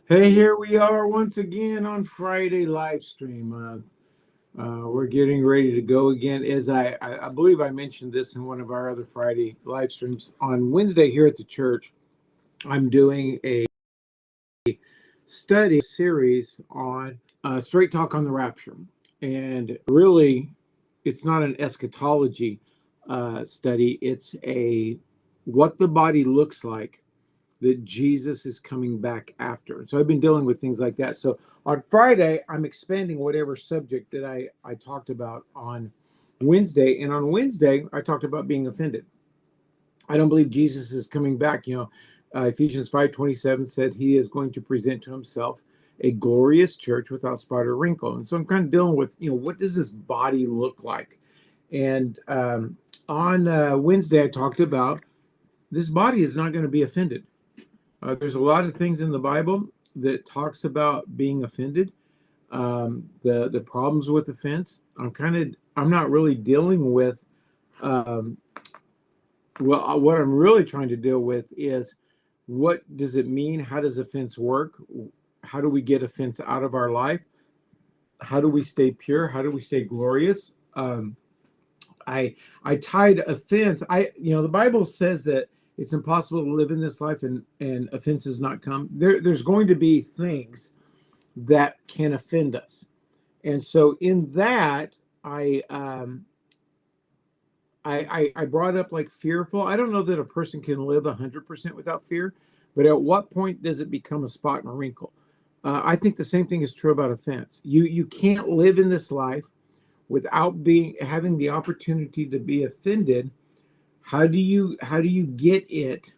Hey, here we are once again on Friday live stream. We're getting ready to go again. As I believe I mentioned this in one of our other Friday live streams. On Wednesday here at the church, I'm doing a study series on straight talk on the rapture. And really, it's not an eschatology study, it's a what the body looks like that Jesus is coming back after. So I've been dealing with things like that. So on Friday, I'm expanding whatever subject that I talked about on Wednesday. And on Wednesday, I talked about being offended. I don't believe Jesus is coming back. Ephesians 5:27 said he is going to present to himself a glorious church without spot or wrinkle. And so I'm kind of dealing with, what does this body look like? And on Wednesday, I talked about this body is not going to be offended. There's a lot of things in the Bible that talks about being offended, the problems with offense. I'm not really dealing with. Um, what I'm really trying to deal with is what does it mean? How does offense work? How do we get offense out of our life? How do we stay pure? How do we stay glorious? I tied offense. The Bible says that it's impossible to live in this life and offenses not come. There's going to be things that can offend us, and so in that I brought up like fearful. I don't know that a person can live 100% without fear, but at what point does it become a spot and a wrinkle? I think the same thing is true about offense. You can't live in this life without having the opportunity to be offended. How do you get it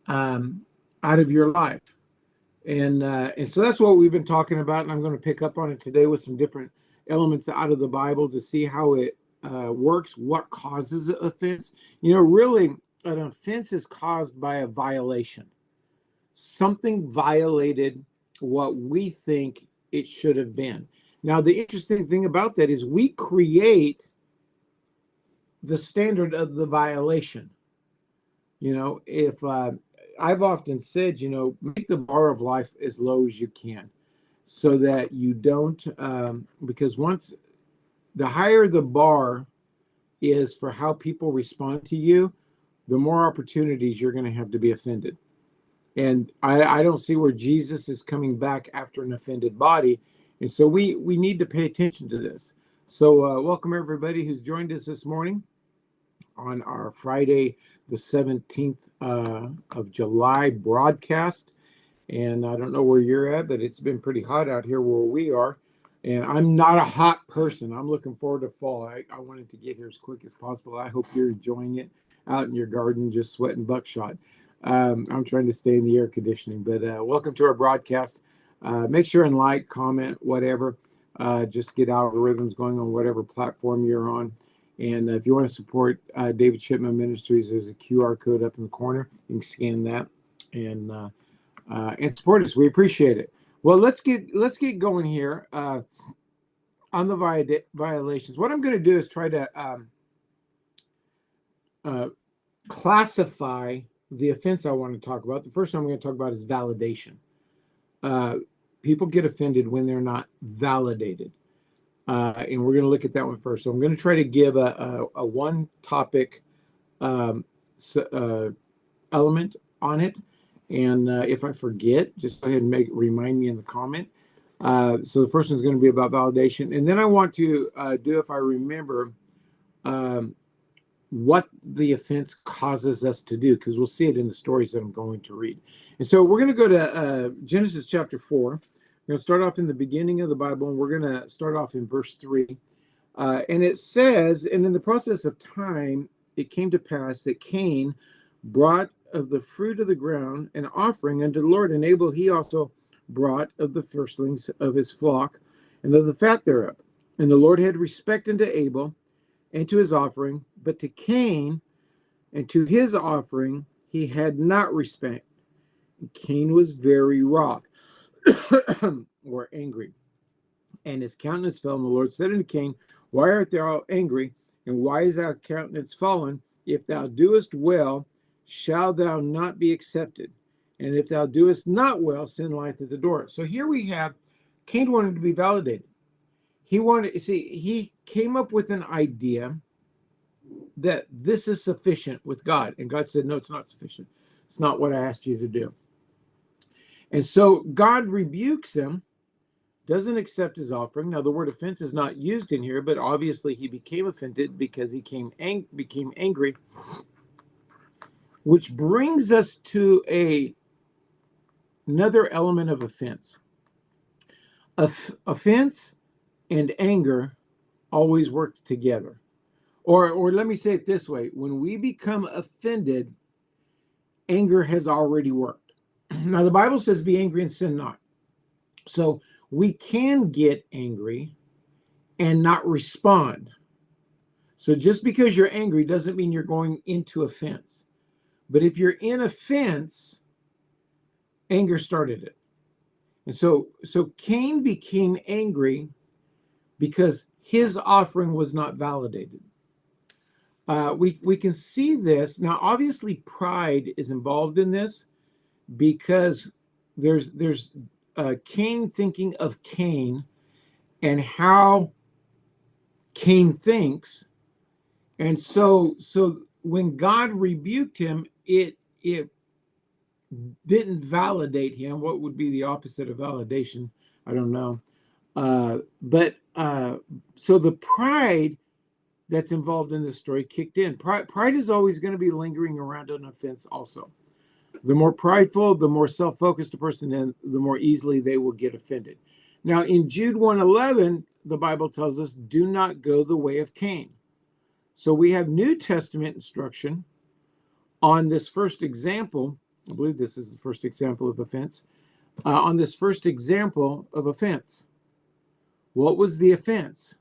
out of your life? And so that's what we've been talking about, and I'm going to pick up on it today with some different elements out of the Bible to see how it works, what causes an offense. Really, an offense is caused by a violation. Something violated what we think it should have been. Now, the interesting thing about that is we create the standard of the violation. If I've often said, make the bar of life as low as you can so that you don't, because once the higher the bar is for how people respond to you, the more opportunities you're going to have to be offended. And I don't see where Jesus is coming back after an offended body. And so we need to pay attention to this. So welcome everybody who's joined us this morning on our Friday, the 17th of July broadcast. And I don't know where you're at, but it's been pretty hot out here where we are. And I'm not a hot person. I'm looking forward to fall. I wanted to get here as quick as possible. I hope you're enjoying it out in your garden, just sweating buckshot. I'm trying to stay in the air conditioning, but welcome to our broadcast. Make sure and like, comment, whatever. Just get algorithms going on whatever platform you're on. And if you want to support David Shipman Ministries, there's a QR code up in the corner. You can scan that and support us. We appreciate it. Well, let's get going here on the violations. What I'm going to do is try to classify the offense I want to talk about. The first one I'm going to talk about is validation. People get offended when they're not validated. And we're going to look at that one first. So I'm going to try to give a one topic element on it. And if I forget, just go ahead and remind me in the comment. So the first one's going to be about validation. And then I want to do, if I remember, what the offense causes us to do, because we'll see it in the stories that I'm going to read. And so we're going to go to Genesis chapter 4. We're going to start off in the beginning of the Bible, and we're going to start off in verse 3. And it says, and in the process of time, it came to pass that Cain brought of the fruit of the ground an offering unto the Lord, and Abel he also brought of the firstlings of his flock and of the fat thereof. And the Lord had respect unto Abel and to his offering, but to Cain and to his offering he had not respect. And Cain was very wroth or angry, and his countenance fell. And the Lord said unto Cain, why art thou angry, and why is thy countenance fallen? If thou doest well, shall thou not be accepted? And if thou doest not well, sin lieth at the door. So here we have Cain wanted to be validated. He came up with an idea that this is sufficient with God. And God said, no, it's not sufficient. It's not what I asked you to do. And so God rebukes him, doesn't accept his offering. Now, the word offense is not used in here, but obviously he became offended because he became angry, which brings us to another element of offense. Offense and anger always work together. Or let me say it this way. When we become offended, anger has already worked. Now, the Bible says, be angry and sin not. So we can get angry and not respond. So just because you're angry doesn't mean you're going into offense. But if you're in offense, anger started it. And so Cain became angry because his offering was not validated. We can see this. Now, obviously, pride is involved in this because there's Cain thinking of Cain and how Cain thinks. And so when God rebuked him, it didn't validate him. What would be the opposite of validation? I don't know. So the pride that's involved in this story kicked in. Pride is always going to be lingering around an offense also. The more prideful, the more self-focused a person is, the more easily they will get offended. Now, in Jude 1:11, the Bible tells us, do not go the way of Cain. So we have New Testament instruction on this first example. I believe this is the first example of offense. On this first example of offense. What was the offense?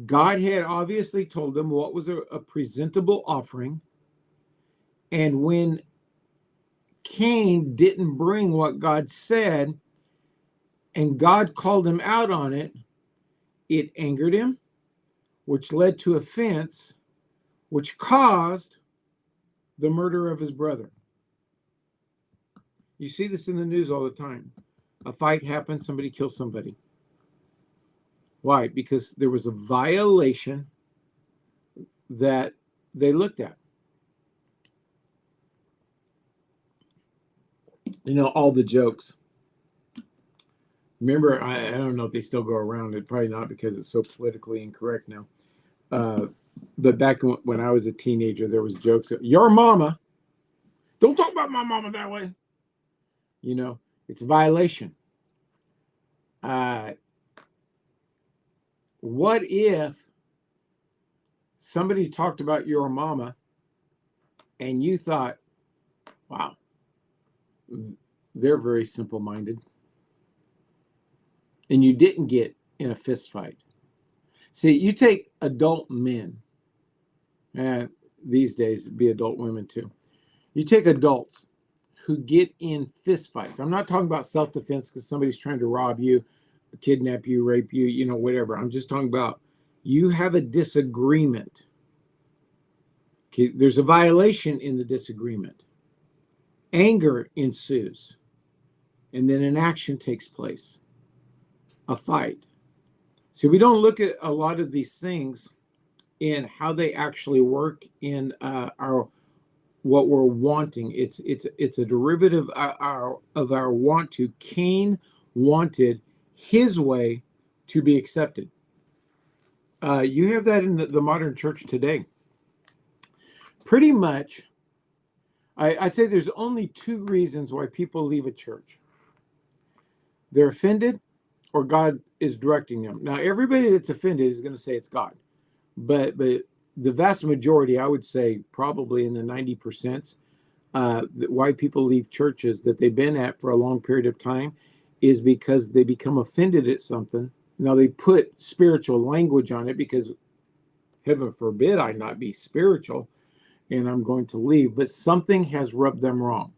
God had obviously told them what was a presentable offering. And when Cain didn't bring what God said, and God called him out on it, it angered him, which led to offense, which caused the murder of his brother. You see this in the news all the time. A fight happens, somebody kills somebody. Why? Because there was a violation that they looked at. You know, all the jokes. Remember, I don't know if they still go around. It probably not because it's so politically incorrect now. But back when I was a teenager, there was jokes. Your mama. Don't talk about my mama that way. You know, it's a violation. What if somebody talked about your mama and you thought, wow, they're very simple-minded, and you didn't get in a fist fight? See, you take adult men, and these days it'd be adult women too. You take adults who get in fist fights. I'm not talking about self-defense because somebody's trying to rob you, kidnap you, rape you, you know, whatever. I'm just talking about you have a disagreement. Okay, there's a violation in the disagreement. Anger ensues, and then an action takes place, a fight. So we don't look at a lot of these things in how they actually work in our what we're wanting. It's a derivative of our want to. Cain wanted his way to be accepted. You have that in the modern church today. Pretty much, I say there's only two reasons why people leave a church. They're offended, or God is directing them. Now, everybody that's offended is going to say it's God. But the vast majority, I would say probably in the 90%, why people leave churches that they've been at for a long period of time is because they become offended at something. Now, they put spiritual language on it because, heaven forbid, I not be spiritual and I'm going to leave. But something has rubbed them wrong.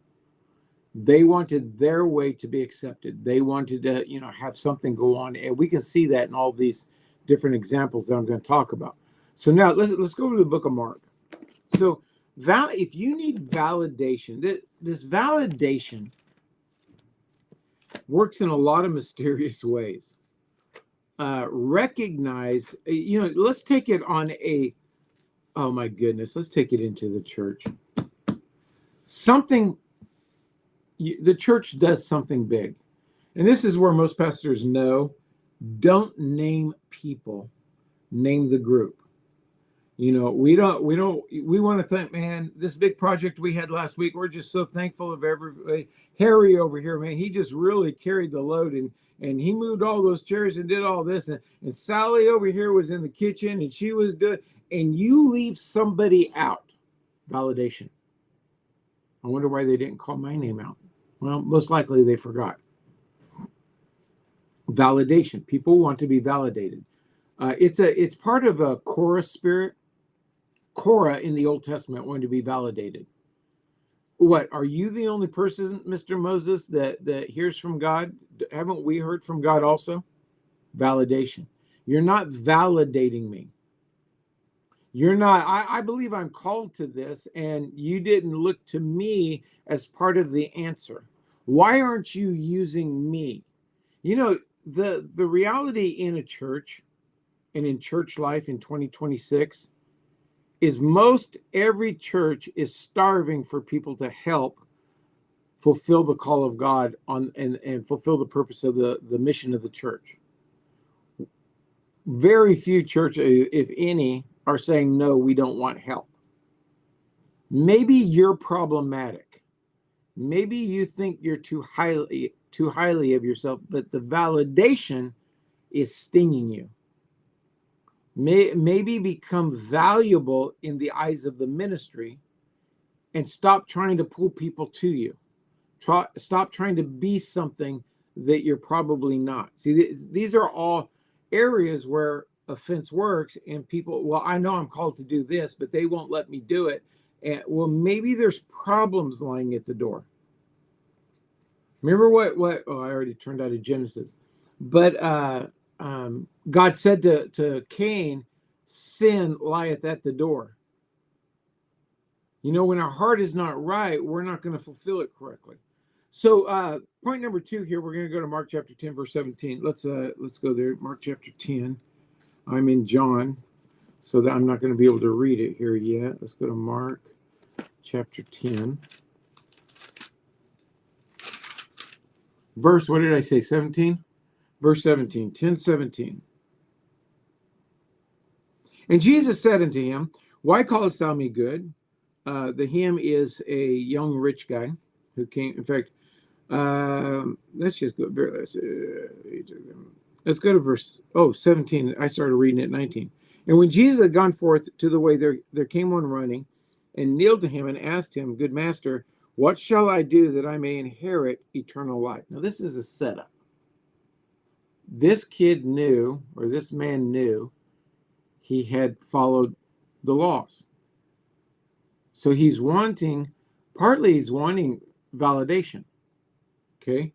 They wanted their way to be accepted. They wanted to, have something go on. And we can see that in all these different examples that I'm going to talk about. So now let's go to the book of Mark. So if you need validation, this validation works in a lot of mysterious ways. Recognize, let's take it on oh my goodness, let's take it into the church. The church does something big. And this is where most pastors know, don't name people, name the group. We want to thank, man, this big project we had last week. We're just so thankful of everybody. Harry over here, man, he just really carried the load and he moved all those chairs and did all this. And Sally over here was in the kitchen and she was doing, and you leave somebody out. Validation. I wonder why they didn't call my name out. Well, most likely they forgot. Validation. People want to be validated. It's part of a Korah spirit. Korah in the Old Testament wanted to be validated. What, are you the only person, Mr. Moses, that hears from God? Haven't we heard from God also? Validation. You're not validating me. You're not, I believe I'm called to this, and you didn't look to me as part of the answer. Why aren't you using me? The reality in a church and in church life in 2026 is most every church is starving for people to help fulfill the call of God and fulfill the purpose of the mission of the church. Very few churches, if any, are saying, no, we don't want help. Maybe you're problematic. Maybe you think you're too highly of yourself, but the validation is stinging you. Maybe become valuable in the eyes of the ministry and stop trying to pull people to you. Stop trying to be something that you're probably not. See, these are all areas where offense works, and people, well, I know I'm called to do this, but they won't let me do it. And well, maybe there's problems lying at the door. Remember what I already turned out of Genesis, but God said to Cain, sin lieth at the door. When our heart is not right, we're not going to fulfill it correctly. So point number 2 here, we're going to go to Mark chapter 10, verse 17. Let's go there. Mark chapter 10. I'm in John, so that I'm not going to be able to read it here yet. Let's go to Mark chapter 10. Verse, what did I say, 17? Verse 17, 10:17. And Jesus said unto him, why callest thou me good? The him is a young rich guy who came. In fact, let's just go. Let's go to verse 17. I started reading at 19. And when Jesus had gone forth to the way, there came one running and kneeled to him and asked him, good master, what shall I do that I may inherit eternal life? Now, this is a setup. This kid knew, or this man knew, he had followed the laws. So partly he's wanting validation. Okay?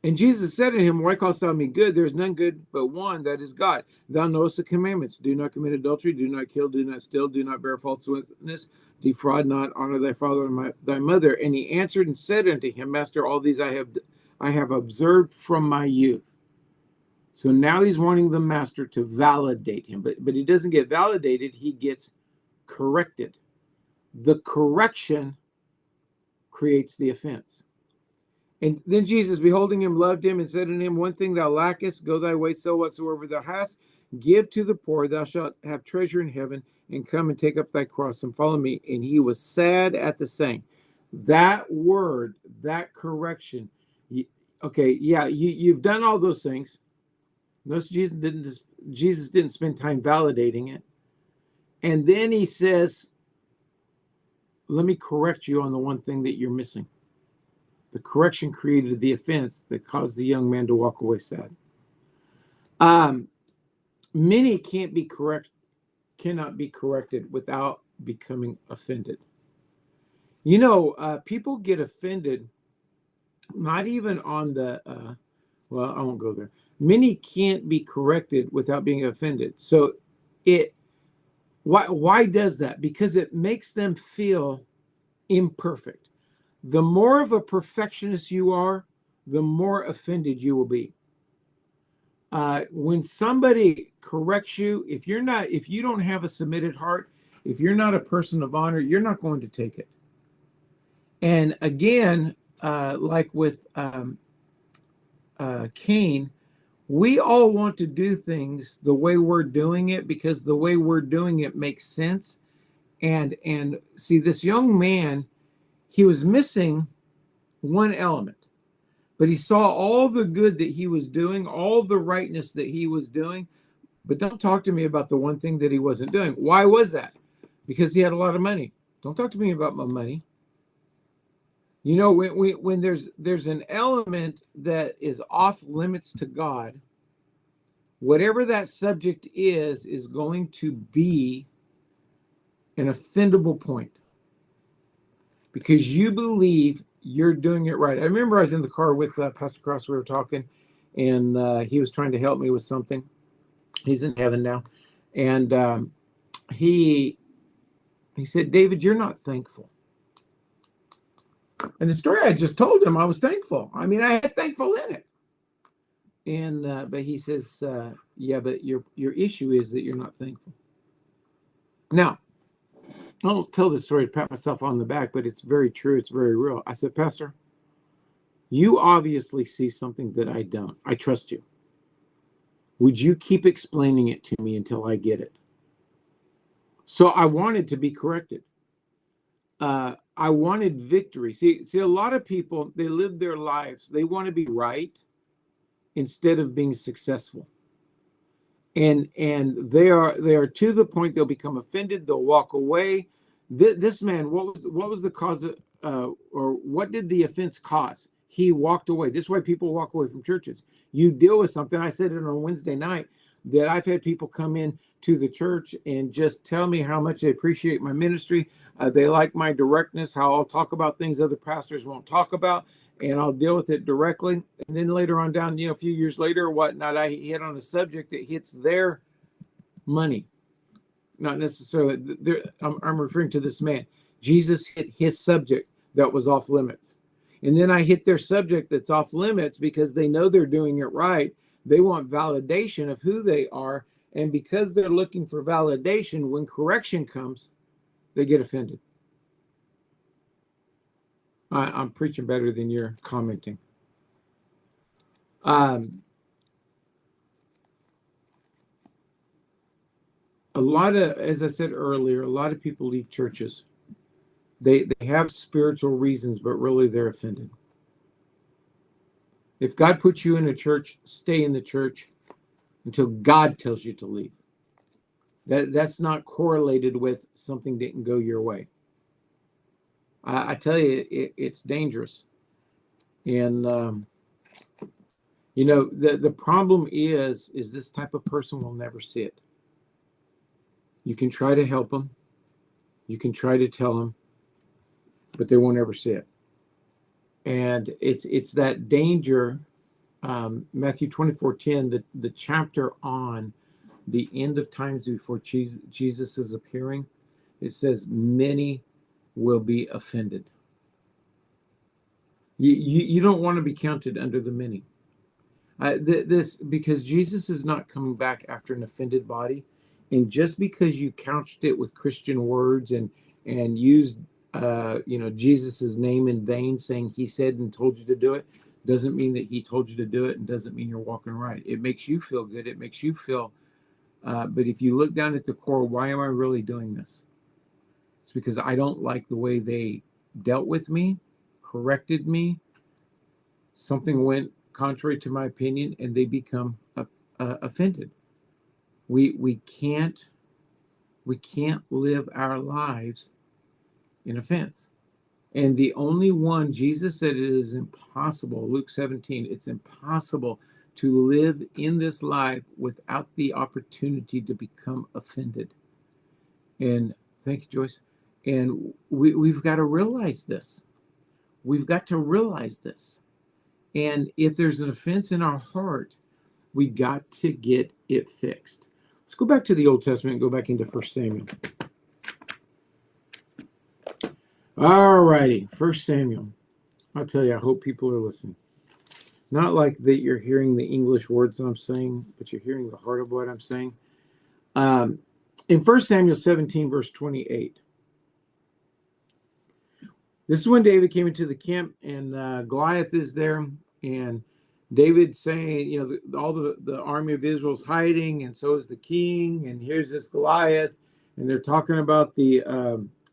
And Jesus said to him, why callest thou me good? There is none good but one, that is God. Thou knowest the commandments. Do not commit adultery, do not kill, do not steal, do not bear false witness, defraud not, honor thy father and thy mother. And he answered and said unto him, Master, all these I have observed from my youth. So now he's wanting the master to validate him, but he doesn't get validated, he gets corrected. The correction creates the offense. And then Jesus, beholding him, loved him, and said unto him, one thing thou lackest, go thy way, sell whatsoever thou hast, give to the poor, thou shalt have treasure in heaven, and come and take up thy cross and follow me. And he was sad at the saying. That word, that correction, you've done all those things. Notice Jesus didn't spend time validating it. And then he says, let me correct you on the one thing that you're missing. The correction created the offense that caused the young man to walk away sad. Many cannot be corrected without becoming offended. People get offended, not even on the, I won't go there. Many can't be corrected without being offended. So why does that? Because it makes them feel imperfect. The more of a perfectionist you are, the more offended you will be. When somebody corrects you, if you don't have a submitted heart, if you're not a person of honor, you're not going to take it. And again, like with Cain, we all want to do things the way we're doing it because the way we're doing it makes sense. And see, this young man, he was missing one element, but he saw all the good that he was doing, all the rightness that he was doing. But don't talk to me about the one thing that he wasn't doing. Why was that? Because he had a lot of money. Don't talk to me about my money. You know, when there's an element that is off limits to God, whatever that subject is going to be an offendable point because you believe you're doing it right. I remember I was in the car with Pastor Cross. We were talking, and he was trying to help me with something. He's in heaven now, and he said, "David, you're not thankful." And the story I just told him, I was thankful. I mean, I had thankful in it. And but he says, "Yeah, but your issue is that you're not thankful." Now, I'll tell this story to pat myself on the back, but it's very true. It's very real. I said, "Pastor, you obviously see something that I don't. I trust you. Would you keep explaining it to me until I get it?" So I wanted to be corrected. I wanted victory. See, a lot of people, they live their lives. They want to be right instead of being successful. And they are to the point they'll become offended. They'll walk away. This man, what was the cause of, or what did the offense cause? He walked away. This is why people walk away from churches. You deal with something. I said it on Wednesday night that I've had people come in to the church and just tell me how much they appreciate my ministry. They like my directness, how I'll talk about things other pastors won't talk about, and I'll deal with it directly. And then later on down, a few years later or whatnot, I hit on a subject that hits their money. Not necessarily, I'm referring to this man. Jesus hit his subject that was off limits. And then I hit their subject that's off limits because they know they're doing it right. They want validation of who they are. And because they're looking for validation, when correction comes, they get offended. I'm preaching better than you're commenting. A lot of, as I said earlier, a lot of people leave churches. They have spiritual reasons, but really they're offended. If God puts you in a church, stay in the church until God tells you to leave. That's not correlated with something didn't go your way. I tell you, it's dangerous. And, the problem is this type of person will never see it. You can try to help them. You can try to tell them, but they won't ever see it. And it's that danger. Matthew 24:10, the chapter on the end of times before Jesus is appearing, it says many will be offended. You don't want to be counted under the many. Because Jesus is not coming back after an offended body, and just because you couched it with Christian words and used Jesus's name in vain, saying he said and told you to do it, doesn't mean that he told you to do it, and doesn't mean you're walking right. It makes you feel good. It makes you feel. But if you look down at the core, why am I really doing this? It's because I don't like the way they dealt with me, corrected me. Something went contrary to my opinion, and they become offended. We can't live our lives in offense. And the only one, Jesus said it is impossible, Luke 17, it's impossible to live in this life without the opportunity to become offended. And thank you, Joyce. And we've got to realize this. We've got to realize this. And if there's an offense in our heart, we got to get it fixed. Let's go back to the Old Testament and go back into 1 Samuel. All righty, First Samuel. I'll tell you, I hope people are listening. Not like that you're hearing the English words that I'm saying, but you're hearing the heart of what I'm saying. In 1 Samuel 17, verse 28, this is when David came into the camp, and Goliath is there, and David saying, all the army of Israel's hiding, and so is the king, and here's this Goliath, and they're talking about the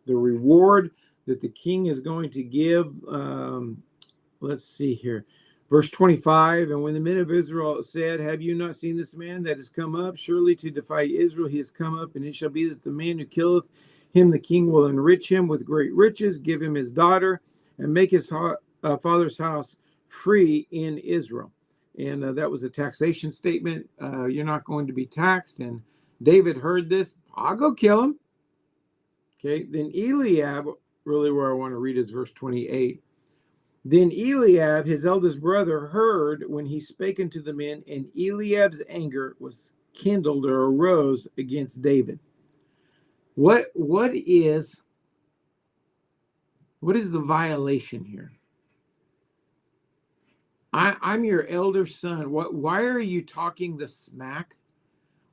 reward that the king is going to give. Let's see here. Verse 25, and when the men of Israel said, have you not seen this man that has come up? Surely to defy Israel he has come up, and it shall be that the man who killeth him, the king will enrich him with great riches, give him his daughter, and make his father's house free in Israel. And that was a taxation statement. You're not going to be taxed. And David heard this. I'll go kill him. Okay, then Eliab, really where I want to read is verse 28. Then Eliab, his eldest brother, heard when he spake unto the men, and Eliab's anger was kindled or arose against David. What is the violation here? I'm your elder son. Why are you talking the smack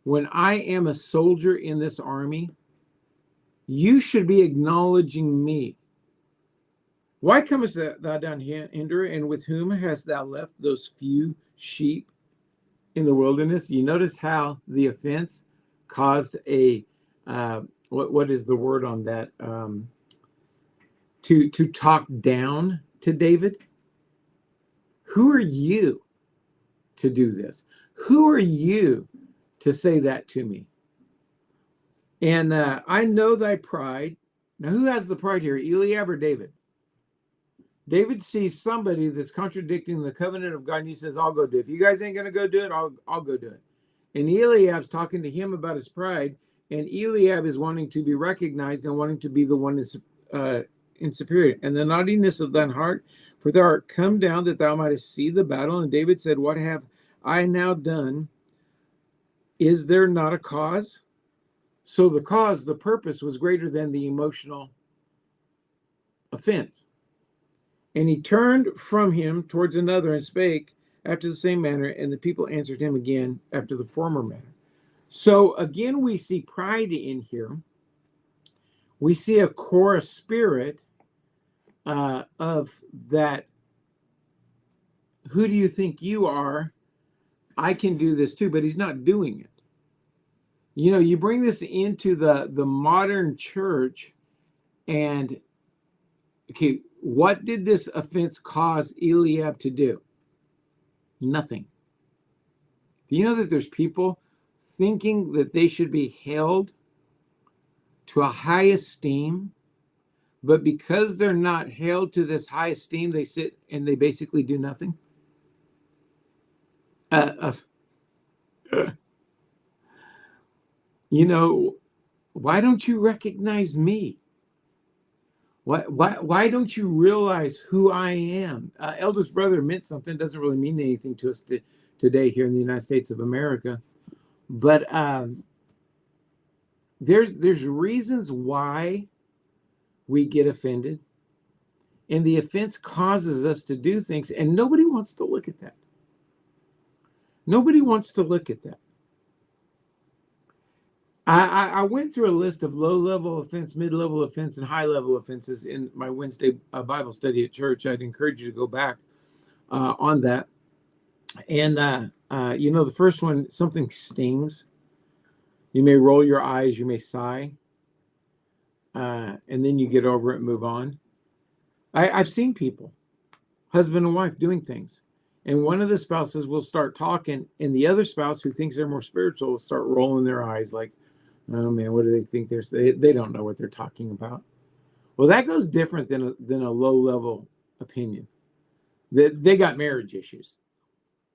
when I am a soldier in this army? You should be acknowledging me. Why comest thou down hinder, and with whom hast thou left those few sheep in the wilderness? You notice how the offense caused a what is the word on that? To talk down to David. Who are you to do this? Who are you to say that to me? And I know thy pride. Now, who has the pride here, Eliab or David? David sees somebody that's contradicting the covenant of God, and he says, I'll go do it. If you guys ain't going to go do it, I'll go do it. And Eliab's talking to him about his pride, and Eliab is wanting to be recognized and wanting to be the one in superior. And the naughtiness of thine heart, for thou art come down that thou mightest see the battle. And David said, what have I now done? Is there not a cause? So the cause, the purpose was greater than the emotional offense. And he turned from him towards another and spake after the same manner, and the people answered him again after the former manner. So again, we see pride in here. We see a core spirit of that. Who do you think you are? I can do this too, but he's not doing it. You bring this into the modern church, and okay, what did this offense cause Eliab to do? Nothing. Do you know that there's people thinking that they should be held to a high esteem, but because they're not held to this high esteem, they sit and they basically do nothing? Why don't you recognize me? Why don't you realize who I am? Eldest brother meant something. Doesn't really mean anything to us today here in the United States of America. But there's reasons why we get offended. And the offense causes us to do things. And nobody wants to look at that. Nobody wants to look at that. I went through a list of low-level offense, mid-level offense, and high-level offenses in my Wednesday Bible study at church. I'd encourage you to go back on that. And, the first one, something stings. You may roll your eyes, you may sigh, and then you get over it and move on. I've seen people, husband and wife, doing things. And one of the spouses will start talking, and the other spouse who thinks they're more spiritual will start rolling their eyes like, oh man, what do they think they don't know what they're talking about. Well, that goes different than a low-level opinion. They got marriage issues,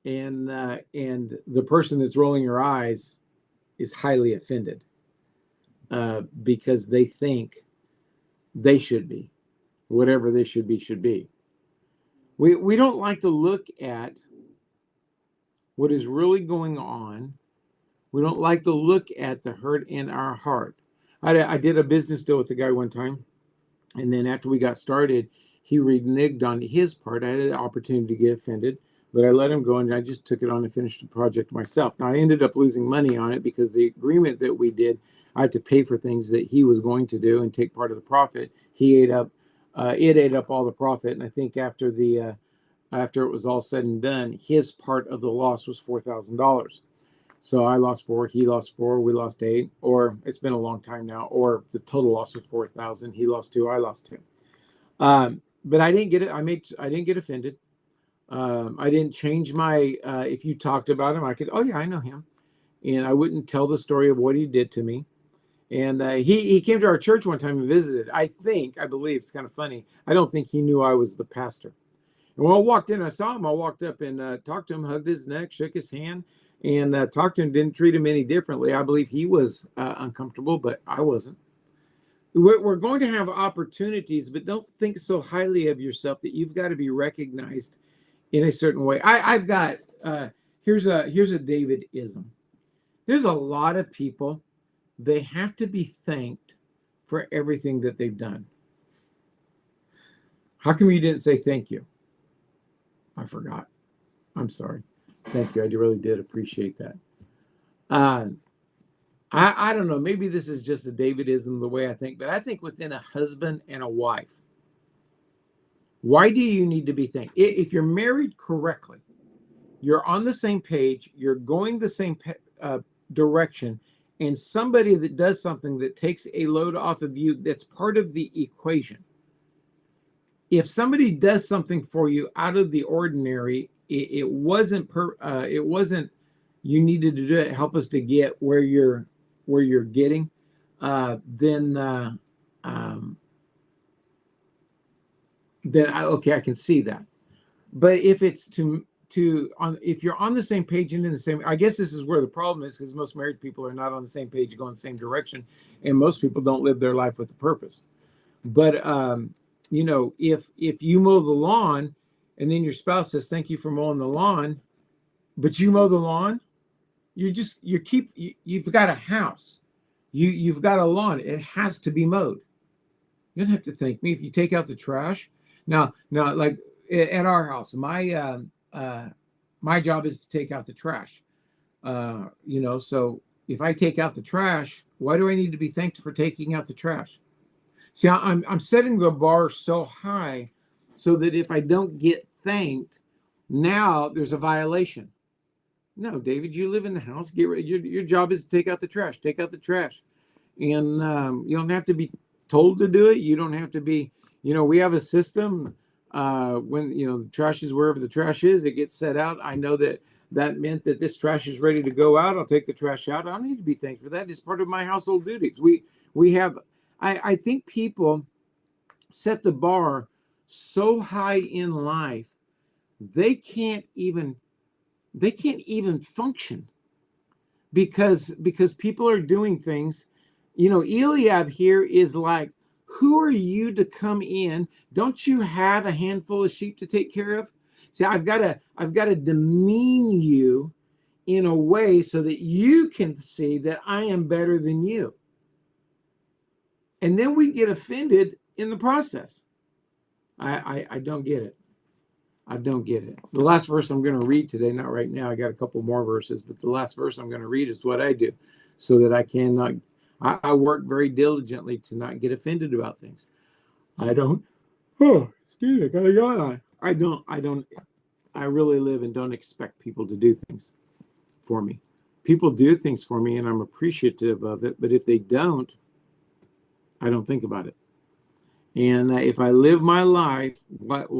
and the person that's rolling her eyes is highly offended because they think they should be whatever they should be. We don't like to look at what is really going on. We don't like to look at the hurt in our heart. I did a business deal with a guy one time, And then after we got started, he reneged on his part. I had an opportunity to get offended, but I let him go and I just took it on and finished the project myself. Now, I ended up losing money on it because the agreement that we did, I had to pay for things that he was going to do and take part of the profit. It ate up all the profit. And I think after it was all said and done, his part of the loss was $4,000. So I lost 4, he lost 4, we lost 8, or it's been a long time now, or the total loss was 4,000. He lost 2, I lost 2. But I didn't get it. I didn't get offended. I didn't change my, if you talked about him, I could, oh yeah, I know him. And I wouldn't tell the story of what he did to me. And he came to our church one time and visited. I believe, it's kind of funny. I don't think he knew I was the pastor. And when I walked in, I saw him. I walked up and talked to him, hugged his neck, shook his hand, and talked to him. Didn't treat him any differently. I believe he was uncomfortable, but I wasn't. We're going to have opportunities, but don't think so highly of yourself that you've got to be recognized in a certain way. I've got here's a Davidism. There's a lot of people, they have to be thanked for everything that they've done. How come you didn't say thank you? I forgot. I'm sorry. Thank you. I really did appreciate that. I don't know. Maybe this is just a Davidism, the way I think, but I think within a husband and a wife, why do you need to be thanked? If you're married correctly, you're on the same page, you're going the same direction, and somebody that does something that takes a load off of you, that's part of the equation. If somebody does something for you out of the ordinary, it wasn't you needed to do it, help us to get where you're getting, then I can see that. But if it's if you're on the same page and in the same, I guess this is where the problem is, because most married people are not on the same page, going the same direction, and most people don't live their life with a purpose. But if you mow the lawn and then your spouse says thank you for mowing the lawn, but you mow the lawn, you've got a house, you've got a lawn, it has to be mowed. You don't have to thank me if you take out the trash. Now, like at our house, my job is to take out the trash. So if I take out the trash, why do I need to be thanked for taking out the trash? See, I'm setting the bar so high so that if I don't get thanked, now there's a violation. No, David, you live in the house. Get ready. Your job is to take out the trash. Take out the trash, and you don't have to be told to do it. You don't have to be. We have a system. When the trash is wherever the trash is, it gets set out. I know that meant that this trash is ready to go out. I'll take the trash out. I don't need to be thanked for that. It's part of my household duties. We have. I think people set the bar so high in life, they can't even function because people are doing things. Eliab here is like, who are you to come in? Don't you have a handful of sheep to take care of? See, I've got to demean you in a way so that you can see that I am better than you. And then we get offended in the process. I don't get it. I don't get it. The last verse I'm going to read today, not right now, I got a couple more verses, but the last verse I'm going to read is what I do so that I cannot, I work very diligently to not get offended about things. I don't, excuse me, I got a yawn. I really live and don't expect people to do things for me. People do things for me and I'm appreciative of it, but if they don't, I don't think about it. And if I live my life, why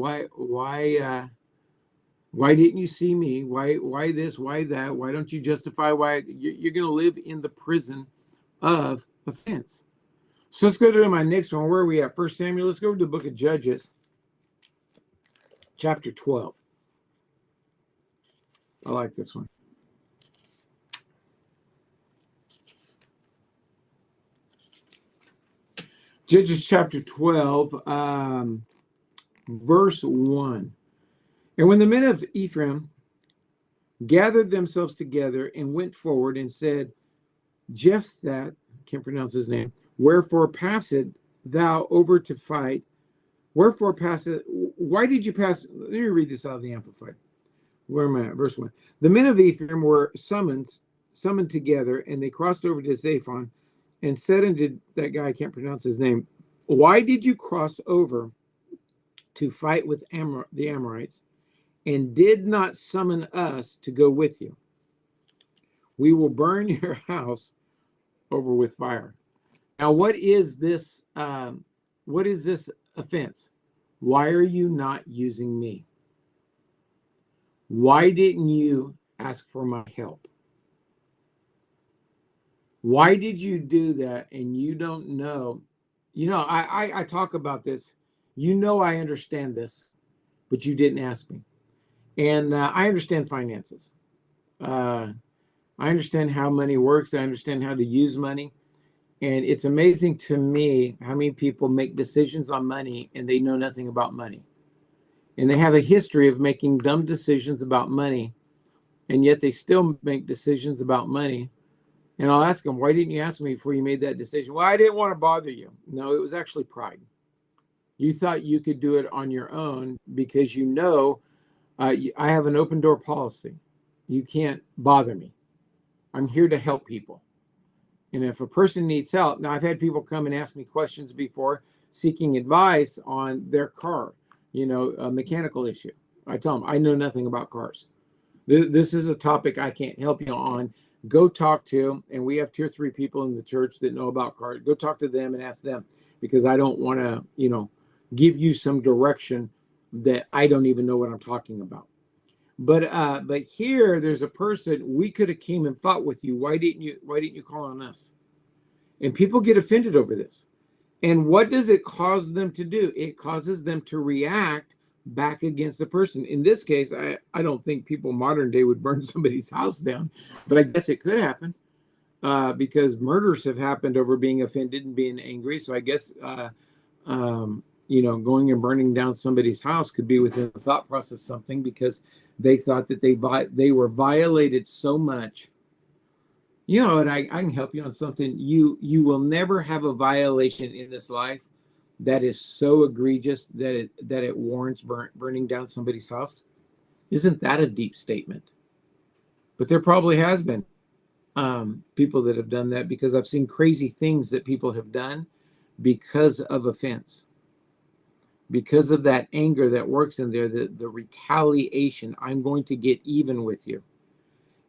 didn't you see me? Why this? Why that? Why don't you justify why you're going to live in the prison of offense? So let's go to my next one. Where are we at? 1 Samuel. Let's go to the book of Judges, chapter 12. I like this one. Judges chapter 12, verse 1. And when the men of Ephraim gathered themselves together and went forward and said, Jephthah, can't pronounce his name, wherefore passed thou over to fight? Wherefore passeth? Why did you pass? Let me read this out of the Amplified. Where am I at? Verse 1. The men of Ephraim were summoned together, and they crossed over to Zaphon and said unto that guy, I can't pronounce his name, why did you cross over to fight with the Amorites and did not summon us to go with you? We will burn your house over with fire. Now, what is this? What is this offense? Why are you not using me? Why didn't you ask for my help? Why did you do that? And you don't know. You know, I talk about this. You know, I understand this, but you didn't ask me. And I understand finances. I understand how money works. I understand how to use money. And it's amazing to me how many people make decisions on money and they know nothing about money. And they have a history of making dumb decisions about money, and yet they still make decisions about money. And I'll ask them, why didn't you ask me before you made that decision? Well, I didn't want to bother you. No, it was actually pride. You thought you could do it on your own because you know I have an open door policy. You can't bother me. I'm here to help people. And if a person needs help, now I've had people come and ask me questions before seeking advice on their car, you know, a mechanical issue. I tell them, I know nothing about cars. This is a topic I can't help you on. Go talk to, and we have 2 or 3 people in the church that know about cars. Go talk to them and ask them, because I don't want to, you know, give you some direction that I don't even know what I'm talking about. But here there's a person, we could have came and fought with you. Why didn't you call on us? And people get offended over this. And what does it cause them to do? It causes them to react back against the person. In this case, I don't think people modern day would burn somebody's house down, but I guess it could happen because murders have happened over being offended and being angry. So I guess you know, going and burning down somebody's house could be within the thought process something, because they thought that they were violated so much. You know, and I can help you on something. You will never have a violation in this life that is so egregious that it warrants burning down somebody's house. Isn't that a deep statement? But there probably has been people that have done that, because I've seen crazy things that people have done because of offense, because of that anger that works in there, the retaliation. I'm going to get even with you.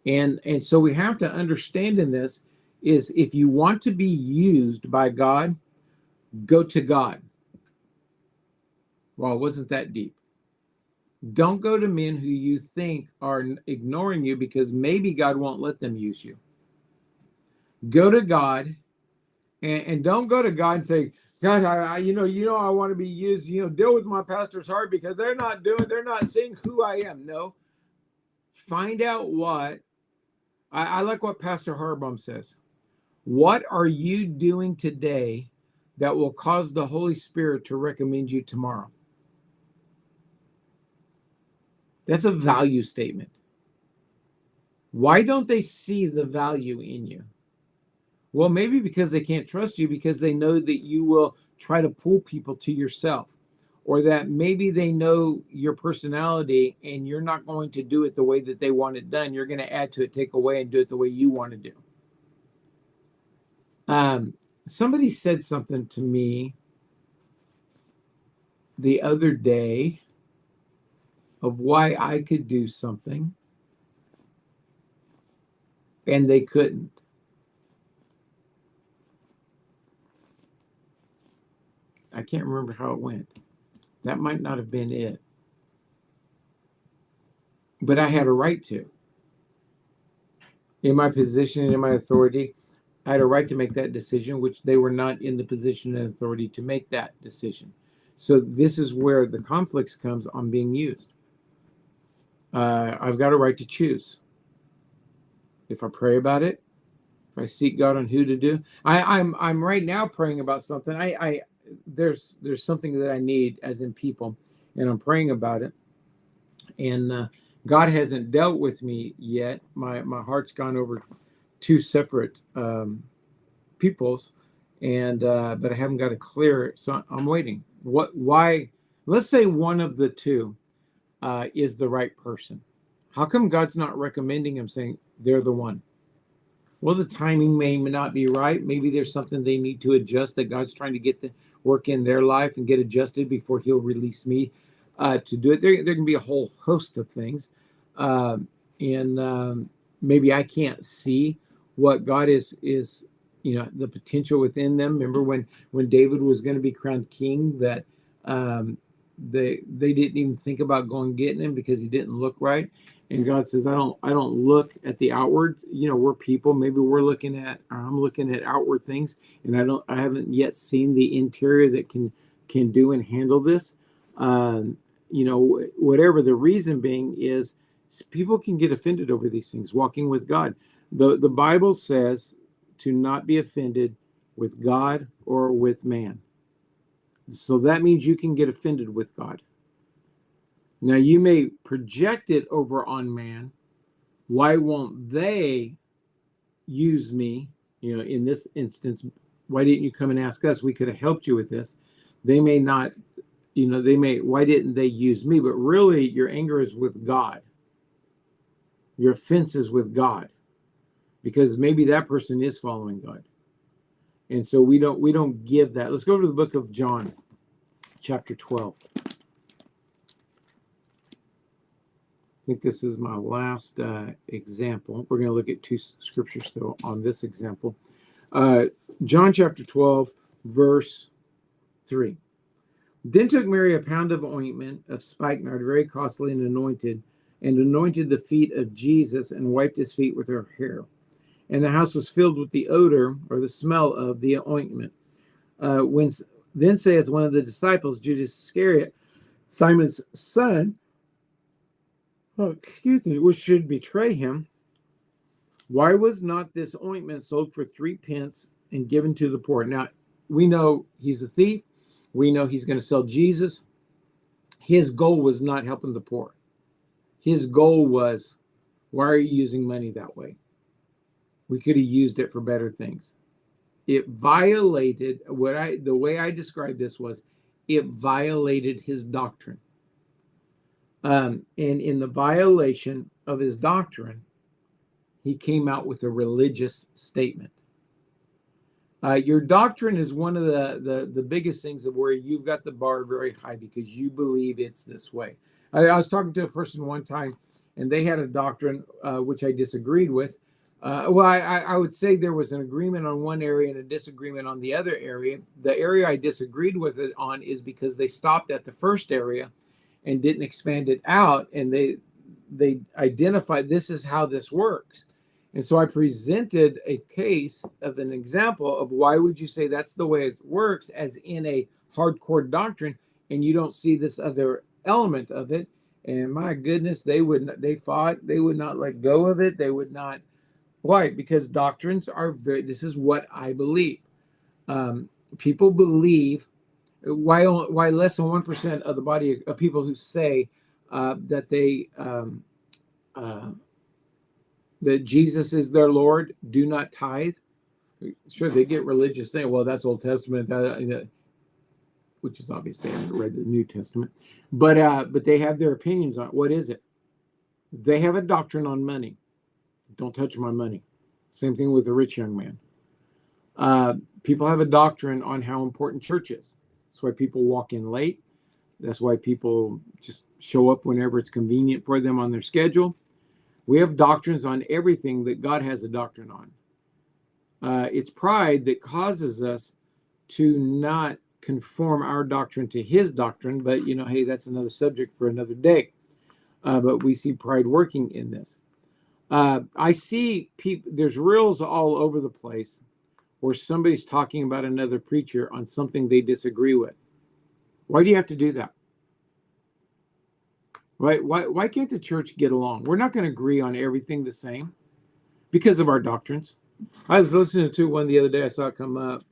And so we have to understand in this is, if you want to be used by God, go to God. Well, it wasn't that deep. Don't go to men who you think are ignoring you because maybe God won't let them use you. Go to God, and don't go to God and say, God, I want to be used, deal with my pastor's heart because they're not seeing who I am. No, find out what, I like what Pastor Harbaum says. What are you doing today that will cause the Holy Spirit to recommend you tomorrow? That's a value statement. Why don't they see the value in you? Well, maybe because they can't trust you, because they know that you will try to pull people to yourself, or that maybe they know your personality and you're not going to do it the way that they want it done. You're going to add to it, take away, and do it the way you want to do. Somebody said something to me the other day of why I could do something and they couldn't. I can't remember how it went. That might not have been it. But I had a right to. In my position and in my authority, I had a right to make that decision, which they were not in the position and authority to make that decision. So this is where the conflicts comes on being used. I've got a right to choose. If I pray about it, if I seek God on who to do, I'm right now praying about something. There's something that I need, as in people, and I'm praying about it. And God hasn't dealt with me yet. My heart's gone over 2 separate peoples, and but I haven't got it clear, so I'm waiting. Why? Let's say one of the two is the right person. How come God's not recommending him, saying they're the one? Well, the timing may not be right. Maybe there's something they need to adjust that God's trying to get the work in their life and get adjusted before He'll release me to do it. There can be a whole host of things, and maybe I can't see what God is the potential within them. Remember when David was going to be crowned king, that they didn't even think about going getting him because he didn't look right. And God says, I don't look at the outward. We're people. Maybe I'm looking at outward things, and I haven't yet seen the interior that can do and handle this. Whatever the reason being is, people can get offended over these things. Walking with God, the Bible says to not be offended with God or with man. So that means you can get offended with God. Now, you may project it over on man. Why won't they use me? In this instance, why didn't you come and ask us? We could have helped you with this. They may not, why didn't they use me? But really, your anger is with God. Your offense is with God, because maybe that person is following God. And so we don't give that. Let's go to the book of John, chapter 12. I think this is my last example. We're going to look at two scriptures still on this example. John chapter 12, verse 3. Then took Mary a pound of ointment of spikenard, very costly, and anointed the feet of Jesus, and wiped his feet with her hair. And the house was filled with the odor, or the smell of the ointment. Then saith one of the disciples, Judas Iscariot, Simon's son, which should betray him, why was not this ointment sold for 3 pence and given to the poor? Now, we know he's a thief. We know he's going to sell Jesus. His goal was not helping the poor. His goal was, why are you using money that way? We could have used it for better things. It violated the way I described this was, it violated his doctrine. And in the violation of his doctrine, he came out with a religious statement. Your doctrine is one of the biggest things of where you've got the bar very high because you believe it's this way. I was talking to a person one time, and they had a doctrine which I disagreed with. I would say there was an agreement on one area and a disagreement on the other area. The area I disagreed with it on is because they stopped at the first area and didn't expand it out, and they identified this is how this works. And so I presented a case of an example of why would you say that's the way it works, as in a hardcore doctrine, and you don't see this other element of it. And my goodness, they would not let go of it. They would not. Why? Because doctrines are this is what I believe. People believe. Why less than 1% of the body of people who say that they that Jesus is their Lord do not tithe? Sure, they get religious thing. Well, that's Old Testament, which is obviously I haven't read the New Testament, but they have their opinions on what is it. They have a doctrine on money. Don't touch my money. Same thing with the rich young man. People have a doctrine on how important church is. That's why people walk in late. That's why people just show up whenever it's convenient for them on their schedule. We have doctrines on everything that God has a doctrine on. It's pride that causes us to not conform our doctrine to his doctrine. But, hey, that's another subject for another day. But we see pride working in this. I see there's reels all over the place where somebody's talking about another preacher on something they disagree with. Why do you have to do that? Why can't the church get along? We're not going to agree on everything the same because of our doctrines. I was listening to one the other day. I saw it come up,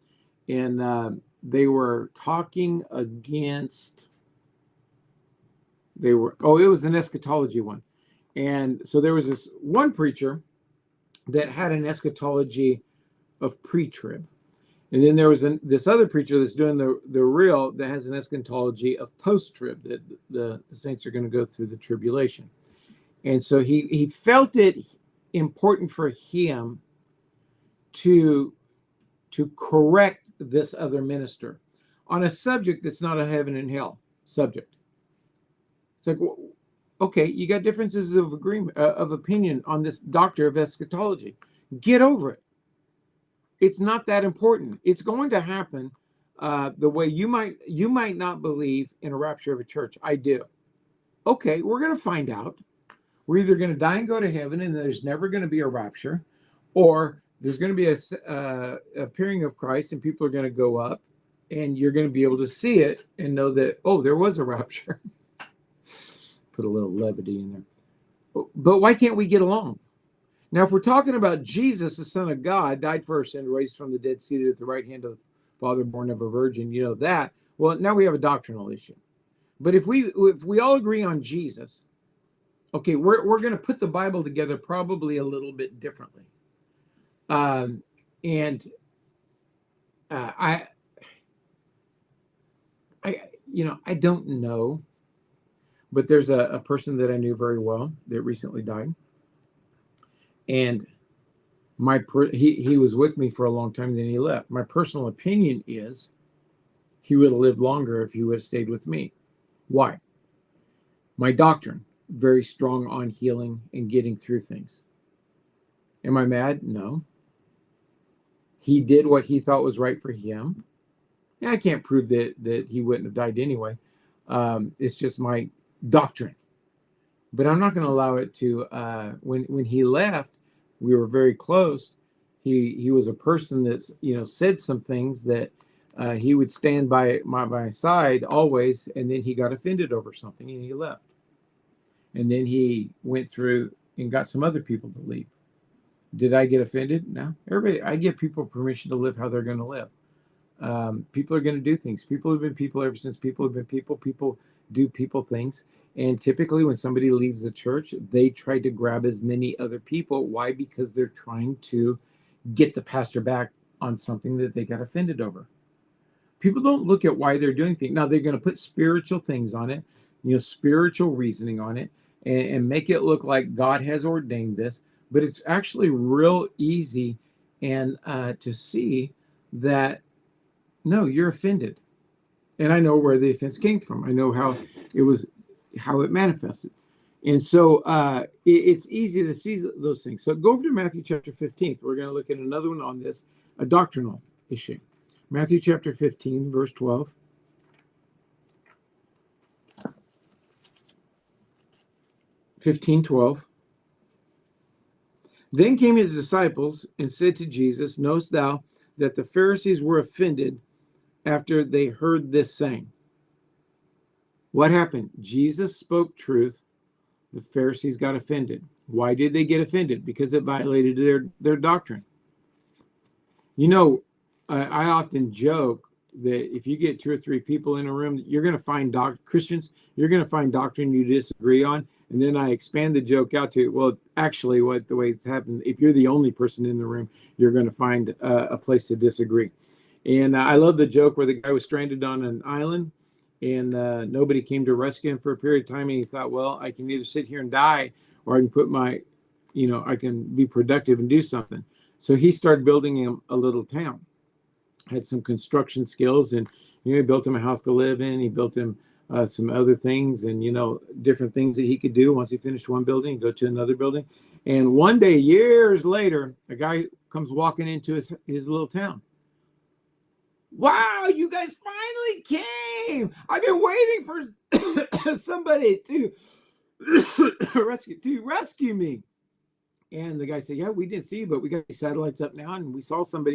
and they were talking against. It was an eschatology one. And so there was this one preacher that had an eschatology of pre-trib. And then there was this other preacher that's doing the real, that has an eschatology of post-trib, that the saints are going to go through the tribulation. And so he felt it important for him to correct this other minister on a subject that's not a heaven and hell subject. It's like, well, okay, you got differences of agreement, of opinion on this doctor of eschatology. Get over it. It's not that important. It's going to happen the way you might not believe in a rapture of a church. I do. Okay, we're going to find out. We're either going to die and go to heaven, and there's never going to be a rapture, or there's going to be a appearing of Christ, and people are going to go up, and you're going to be able to see it and know that, oh, there was a rapture. Put a little levity in there. But why can't we get along? Now, if we're talking about Jesus, the Son of God, died for our sin, raised from the dead, seated at the right hand of the Father, born of a virgin, you know that. Well, now we have a doctrinal issue. But if we all agree on Jesus, okay, we're going to put the Bible together probably a little bit differently. I don't know, but there's a person that I knew very well that recently died. And he was with me for a long time, then he left. My personal opinion is he would have lived longer if he would have stayed with me. Why? My doctrine, very strong on healing and getting through things. Am I mad? No. He did what he thought was right for him. Yeah, I can't prove that he wouldn't have died anyway. It's just my doctrine. But I'm not going to allow it to, when he left, we were very close. He was a person that's, said some things that he would stand by my side always, and then he got offended over something and he left. And then he went through and got some other people to leave. Did I get offended? No. I give people permission to live how they're going to live. People are going to do things. People have been people ever since people have been people. People do people things. And typically when somebody leaves the church, they try to grab as many other people. Why? Because they're trying to get the pastor back on something that they got offended over. People don't look at why they're doing things. Now, they're going to put spiritual things on it, spiritual reasoning on it, and make it look like God has ordained this. But it's actually real easy and to see that, no, you're offended. And I know where the offense came from. I know how it manifested. And so it's easy to see those things. So go over to Matthew chapter 15. We're going to look at another one on this, a doctrinal issue. Matthew chapter 15, verse 12. Then came his disciples and said to Jesus, knowest thou that the Pharisees were offended after they heard this saying? What happened? Jesus spoke truth. The Pharisees got offended. Why did they get offended? Because it violated their doctrine. I often joke that if you get 2 or 3 people in a room, you're going to find Christians, you're going to find doctrine you disagree on. And then I expand the joke out to, well, actually, the way it's happened, if you're the only person in the room, you're going to find a place to disagree. And I love the joke where the guy was stranded on an island and nobody came to rescue him for a period of time. And he thought, well, I can either sit here and die, or I can put I can be productive and do something. So he started building him a little town. Had some construction skills, and he built him a house to live in. He built him some other things, and different things that he could do. Once he finished one building, he'd go to another building. And one day, years later, a guy comes walking into his little town. Wow, you guys finally came! I've been waiting for somebody to rescue me. And the guy said, yeah, we didn't see you, but we got these satellites up now, and we saw some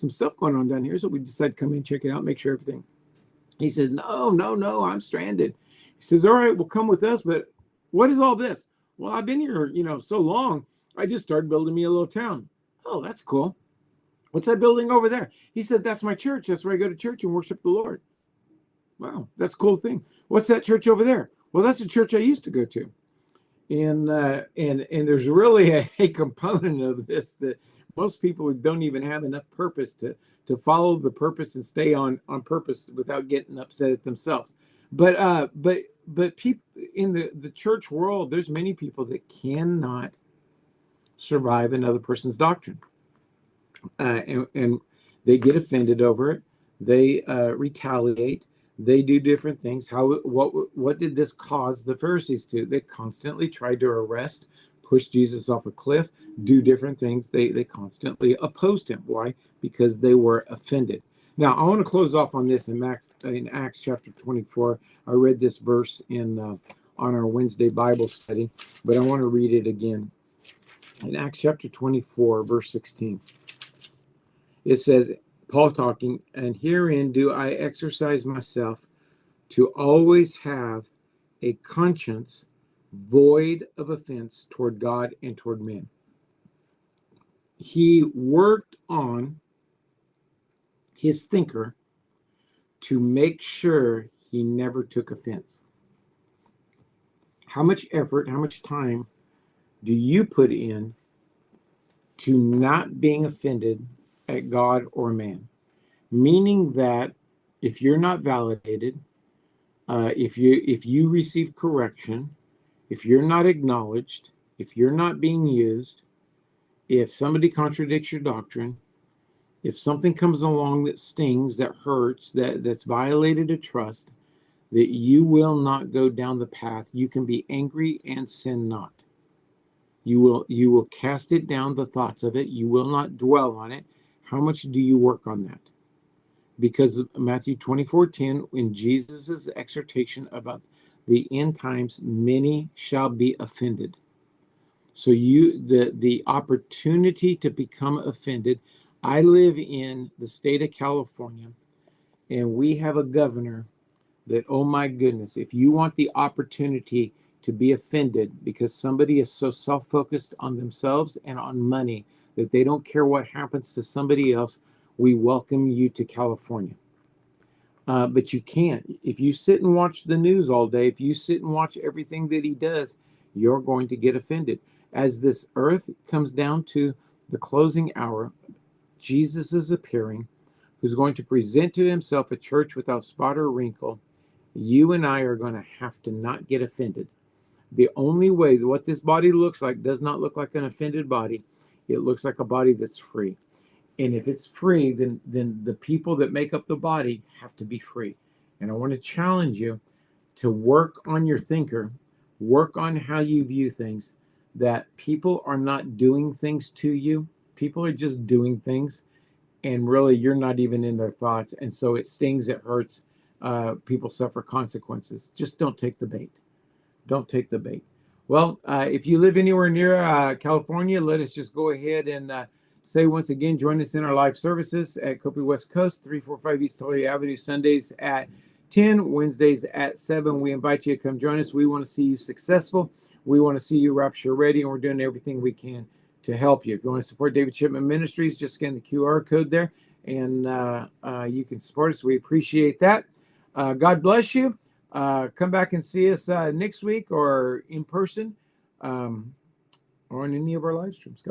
stuff going on down here, so we decided to come in, check it out, make sure everything. He says, no, I'm stranded. He says, all right, well, come with us, but what is all this? Well, I've been here, so long, I just started building me a little town. Oh, that's cool. What's that building over there? He said, that's my church. That's where I go to church and worship the Lord. Wow, that's a cool thing. What's that church over there? Well, that's the church I used to go to. And there's really a component of this that Most people don't even have enough purpose to follow the purpose and stay on purpose without getting upset at themselves. But people in the church world, there's many people that cannot survive another person's doctrine, and they get offended over it. They retaliate. They do different things. What did this cause the Pharisees to? They constantly tried to arrest, push Jesus off a cliff, do different things. They constantly opposed him. Why? Because they were offended. Now, I want to close off on this in Acts chapter 24. I read this verse on our Wednesday Bible study, but I want to read it again. In Acts chapter 24, verse 16, it says, Paul talking, and herein do I exercise myself to always have a conscience void of offense toward God and toward men. He worked on his thinker to make sure he never took offense. How much effort, how much time do you put in to not being offended at God or man? Meaning that if you're not validated, if you receive correction, if you're not acknowledged, if you're not being used, if somebody contradicts your doctrine, if something comes along that stings, that hurts, that's violated a trust, that you will not go down the path. You can be angry and sin not. You will cast it down, the thoughts of it. You will not dwell on it. How much do you work on that? Because of Matthew 24:10, in Jesus' exhortation about the end times, many shall be offended. So the opportunity to become offended. I live in the state of California, and we have a governor that, oh my goodness, if you want the opportunity to be offended because somebody is so self-focused on themselves and on money that they don't care what happens to somebody else, we welcome you to California. But you can't. If you sit and watch the news all day, if you sit and watch everything that he does, you're going to get offended. As this earth comes down to the closing hour, Jesus is appearing, who's going to present to himself a church without spot or wrinkle. You and I are going to have to not get offended. The only way, what this body looks like does not look like an offended body. It looks like a body that's free. And if it's free, then the people that make up the body have to be free. And I want to challenge you to work on your thinker, work on how you view things, that people are not doing things to you. People are just doing things, and really you're not even in their thoughts. And so it stings, it hurts. People suffer consequences. Just don't take the bait. Don't take the bait. Well, if you live anywhere near California, let us just go ahead and say once again, join us in our live services at Copi West Coast, 345 East Tolley Avenue, Sundays at 10, Wednesdays at 7. We invite you to come join us. We want to see you successful. We want to see you rapture ready, and we're doing everything we can to help you. If you want to support David Chipman Ministries, just scan the QR code there, and you can support us. We appreciate that. God bless you. Come back and see us next week or in person or on any of our live streams.